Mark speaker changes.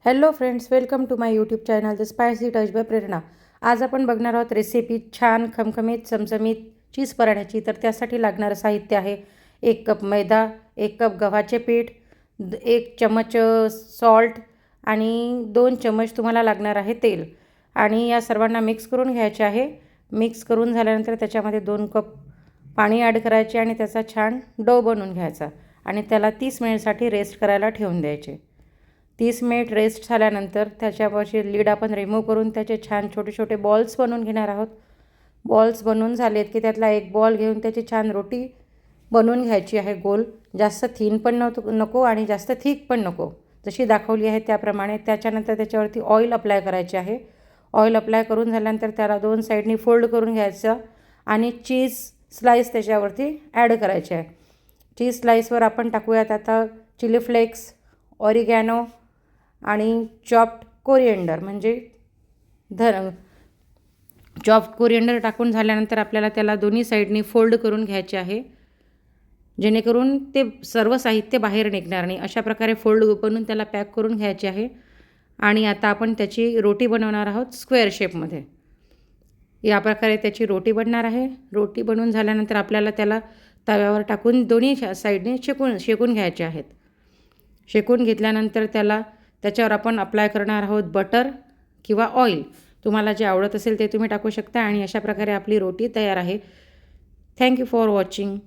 Speaker 1: Hello friends, welcome to my YouTube channel the spicy touch by Prerna. आज आपण बघणार आहोत रेसिपी छान खमखमीत चमचमीत चीज पराठ्याची। तर त्यासाठी लागणारं साहित्य आहे 1 कप मैदा, 1 कप गव्हाचे पीठ, 1 चमच सॉल्ट आणि 2 चमच तुम्हाला लागणार आहे तेल। आणि या सर्वांना मिक्स करून घ्यायचे आहे। मिक्स करून झाल्यानंतर त्याच्यामध्ये 2 कप पाणी ॲड करायचे आणि त्याचा छान डो बनवून घ्यायचा आणि त्याला 30 मिनिटसाठी रेस्ट करायला ठेवून द्यायचे। 30 मिनिट रेस्ट झाल्यानंतर त्याच्यावरची लीड आपण रिमूव्ह करून त्याचे छान छोटे छोटे बॉल्स बनवून घेणार आहोत। बॉल्स बनवून झालेत की त्यातला एक बॉल घेऊन त्याची छान रोटी बनवून घ्यायची आहे गोल। जास्त थिन पण नको आणि जास्त थिक पण नको, जशी दाखवली आहे त्याप्रमाणे। त्याच्यानंतर त्याच्यावरती ऑइल अप्लाय करायचे आहे। ऑइल अप्लाय करून झाल्यानंतर त्याला 2 साईडनी फोल्ड करून घ्यायचं आणि चीज स्लाइस त्याच्यावरती ॲड करायचे आहे। चीज स्लाइसवर आपण टाकूयात आता चिली फ्लेक्स, ऑरिगॅनो आणि चॉप्ड कोरिएंडर म्हणजे चॉप्ड कोरिएंडर टाकून झाल्यानंतर आपल्याला त्याला दोन्ही साईडनी फोल्ड करून घ्यायचे आहे, जेणेकरून ते सर्व साहित्य बाहेर निघणार नाही। अशा प्रकारे फोल्ड बनवून त्याला पॅक करून घ्यायचे आहे। आणि आता आपण त्याची रोटी बनवणार आहोत स्क्वेअर शेपमध्ये। या प्रकारे त्याची रोटी बनणार आहे। रोटी बनवून झाल्यानंतर आपल्याला त्याला तव्यावर टाकून दोन्ही साईडने शेकून घ्यायचे आहेत। शेकून घेतल्यानंतर त्याच्यावर आपण अप्लाय करणार आहोत बटर किंवा ऑइल। तुम्हाला जे आवडत असेल ते तुम्ही टाकू शकता। आणि अशा प्रकारे आपली रोटी तयार आहे। Thank you for watching.